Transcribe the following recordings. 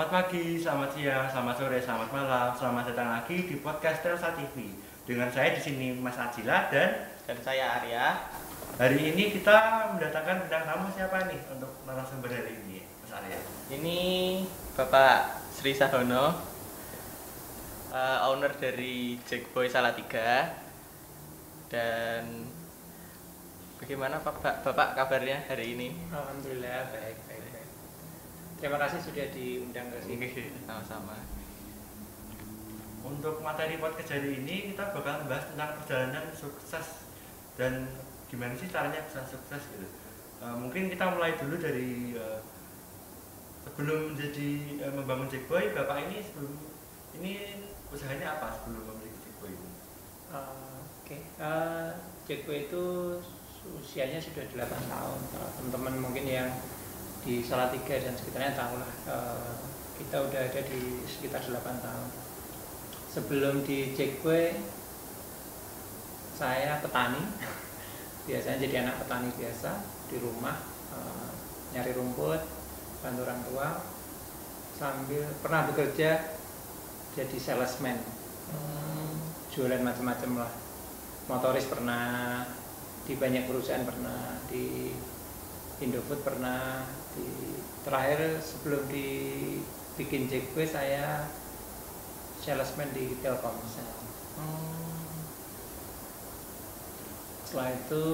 Selamat pagi, selamat siang, selamat sore, selamat malam. Selamat datang lagi di podcast Telsa TV. Dengan saya di sini Mas Ajila Dan saya Arya. hari ini kita mendatangkan bintang tamu siapa nih untuk narasumber hari ini, Mas Arya? Ini Bapak Sri Sahono, owner dari Jackboy Salatiga. Dan bagaimana Bapak kabarnya hari ini? Alhamdulillah baik. Terima kasih sudah diundang ke sini. Sama-sama. Untuk materi podcast hari ini kita bakal membahas tentang perjalanan sukses dan gimana sih caranya bisa sukses gitu. Mungkin kita mulai dulu dari sebelum menjadi membangun Jackboy, Bapak ini sebelum ini usahanya apa sebelum memiliki Jackboy ini? Jackboy itu usianya sudah 8 tahun. Teman-teman mungkin yang di Salatiga dan sekitarnya tahu lah, kita udah ada di sekitar 8 tahun. Sebelum di Jackboy saya petani, biasanya jadi anak petani biasa di rumah, nyari rumput, bantu orang tua, sambil pernah bekerja jadi salesman, jualan macam-macam lah, motoris pernah, di banyak perusahaan pernah, di Indofood pernah, terakhir sebelum dibikin Jackboy saya salesman di Telkomsel. Setelah itu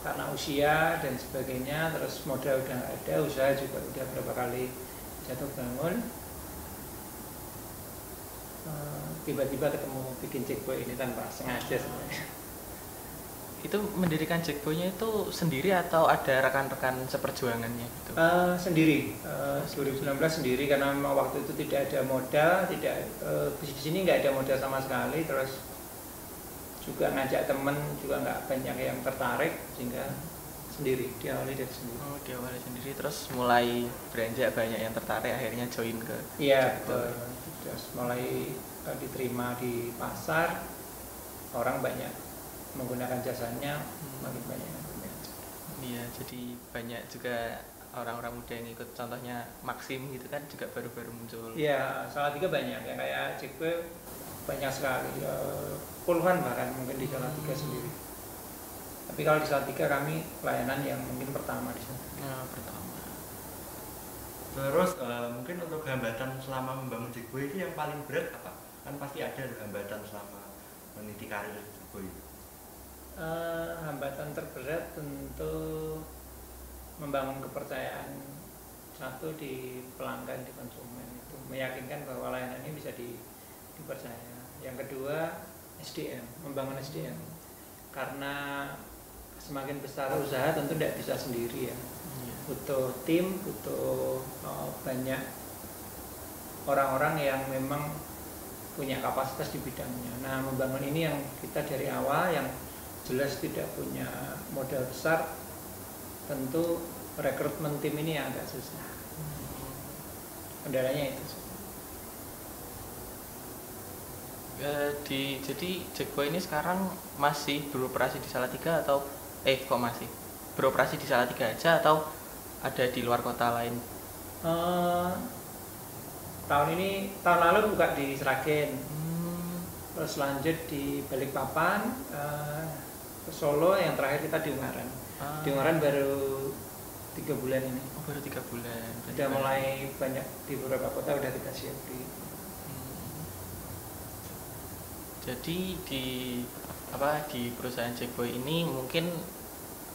karena usia dan sebagainya, terus modal udah nggak ada, usaha juga udah berapa kali jatuh bangun, tiba-tiba ketemu bikin Jackboy ini tanpa sengaja sebenarnya. Itu mendirikan Jackboy-nya itu sendiri atau ada rekan-rekan seperjuangannya gitu? Sendiri, 2019 sendiri karena memang waktu itu tidak ada modal, di sini nggak ada modal sama sekali, terus juga ngajak temen juga nggak banyak yang tertarik, sehingga sendiri, diawali dari sendiri. Oh, diawali sendiri, terus mulai beranjak banyak yang tertarik, akhirnya join ke Iya, Jackboy. terus mulai diterima di pasar, orang banyak menggunakan jasanya, makin banyak yang menggunakan. Iya, jadi banyak juga orang-orang muda yang ikut, contohnya Maxim gitu kan juga baru-baru muncul. Iya, Salatiga banyak yang kayak Jackboy banyak sekali, puluhan bahkan mungkin di Salatiga sendiri. Tapi kalau di Salatiga kami pelayanan yang mungkin pertama di sana. Nah, pertama. Terus mungkin untuk hambatan selama membangun Jackboy itu yang paling berat apa? Kan pasti ada hambatan selama meniti karir Jackboy. Hambatan terberat tentu membangun kepercayaan satu di pelanggan, di konsumen, itu meyakinkan bahwa layanan ini bisa dipercaya. Yang kedua SDM, membangun SDM, karena semakin besar usaha tentu tidak bisa sendiri ya, butuh tim, butuh banyak orang-orang yang memang punya kapasitas di bidangnya. Nah, membangun ini yang kita dari awal yang jelas tidak punya modal besar, tentu rekrutmen tim ini yang agak susah. Kendalanya itu. Jadi Jackboy ini sekarang masih beroperasi di Salatiga atau kok masih beroperasi di Salatiga aja atau ada di luar kota lain? Tahun lalu buka di Sragen, terus lanjut di Balikpapan, ke Solo, yang terakhir kita di Ungaran. Di Ungaran baru 3 bulan ini. Oh, baru 3 bulan. Sudah mulai banyak di beberapa kota udah kita siap di. Jadi di perusahaan Jackboy ini mungkin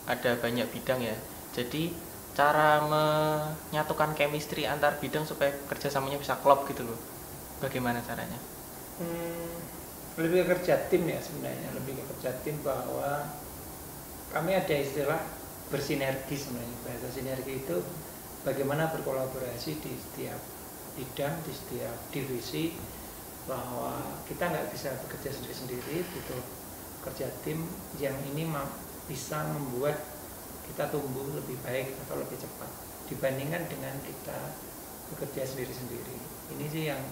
ada banyak bidang ya. Jadi cara menyatukan chemistry antar bidang supaya kerjasamanya bisa klop gitu loh. Bagaimana caranya? Lebih ke kerja tim ya sebenarnya, lebih ke kerja tim, bahwa kami ada istilah bersinergi sebenarnya. Bahasa sinergi itu bagaimana berkolaborasi di setiap bidang, di setiap divisi, bahwa kita nggak bisa bekerja sendiri-sendiri, butuh kerja tim yang ini bisa membuat kita tumbuh lebih baik atau lebih cepat dibandingkan dengan kita bekerja sendiri-sendiri. Ini sih yang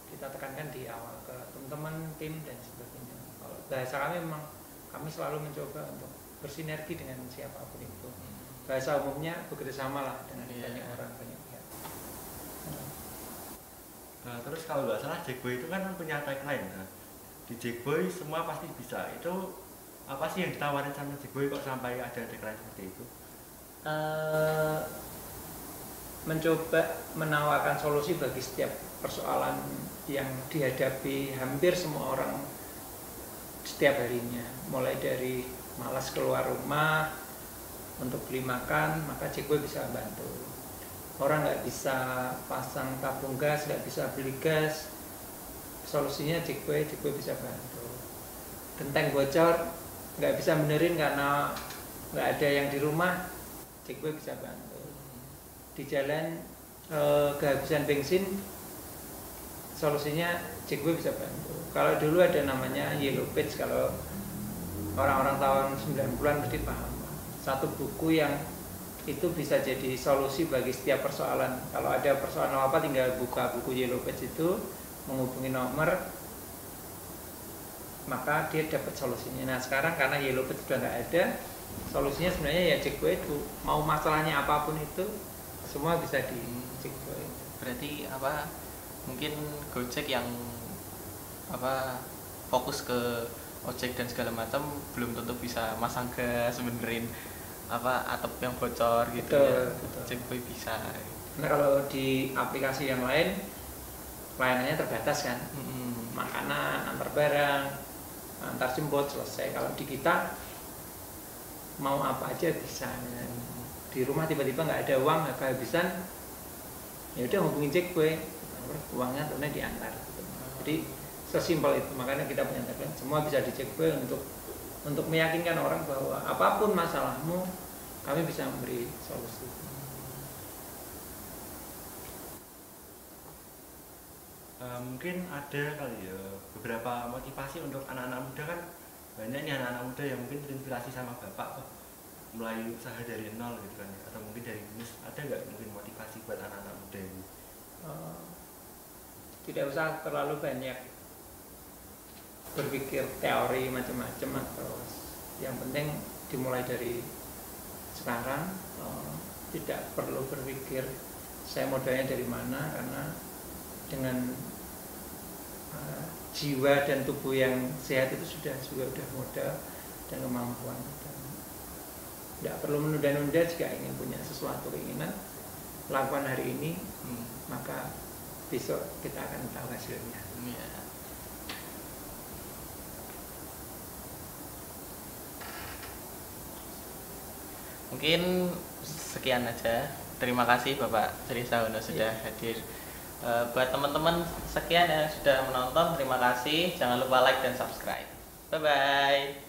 kita tekankan di awal ke teman-teman tim dan sebagainya. Kalau bahasa kami memang kami selalu mencoba untuk bersinergi dengan siapapun itu. bahasa umumnya bekerja sama lah dengan Iya. banyak orang, banyak pihak. Nah, terus kalau nggak salah Jackboy itu kan punya tagline. Nah, di Jackboy semua pasti bisa. Itu apa sih yang ditawarin sama Jackboy kok sampai ada tagline seperti itu? Mencoba menawarkan solusi bagi setiap persoalan yang dihadapi hampir semua orang setiap harinya, mulai dari malas keluar rumah untuk beli makan, maka Jackboy bisa bantu. Orang nggak bisa pasang tabung gas, nggak bisa beli gas, solusinya Jackboy bisa bantu. Genteng bocor, nggak bisa benerin karena nggak ada yang di rumah, Jackboy bisa bantu. Di jalan kehabisan bensin, solusinya Jackboy bisa bantu. Kalau dulu ada namanya Yellow Page, kalau orang-orang tahun 90-an mesti paham. Satu buku yang itu bisa jadi solusi bagi setiap persoalan. Kalau ada persoalan apa tinggal buka buku Yellow Page itu, menghubungi nomor, maka dia dapat solusinya. Nah sekarang karena Yellow Page sudah nggak ada, solusinya sebenarnya ya Jackboy itu. Mau masalahnya apapun itu, semua bisa di Jackboy. Berarti apa? Mungkin Gojek yang apa fokus ke ojek dan segala macam belum tentu bisa masang gas, benerin apa atap yang bocor gitu. Betul, ya. betul. Jackboy bisa. Nah kalau di aplikasi yang lain layanannya terbatas kan, makanan, antar barang, antar jemput selesai. Kalau di kita mau apa aja bisa. Di rumah tiba-tiba nggak ada uang, nggak kehabisan, ya udah hubungin Jackboy, uangnya ternyata diantar. Gitu. Jadi sesimpel itu, makanya kita punya tagline semua bisa di Jackboy untuk meyakinkan orang bahwa apapun masalahmu kami bisa memberi solusi. Mungkin ada kali ya beberapa motivasi untuk anak-anak muda, kan banyak nih anak-anak muda yang mungkin terinspirasi sama bapak kok mulai usaha dari nol gitu kan, atau mungkin dari minus. Ada nggak mungkin motivasi buat anak-anak muda ini? Tidak usah terlalu banyak berpikir teori macam-macam, atau yang penting dimulai dari sekarang. Tidak perlu berpikir saya modalnya dari mana, karena dengan jiwa dan tubuh yang sehat itu sudah modal dan kemampuan. Tidak perlu menunda-nunda jika ingin punya sesuatu keinginan, lakukan hari ini, maka besok kita akan tahu hasilnya. Ya. Mungkin sekian aja. Terima kasih Bapak Sri Sahono sudah hadir. Buat teman-teman sekian yang sudah menonton, terima kasih. Jangan lupa like dan subscribe. Bye bye.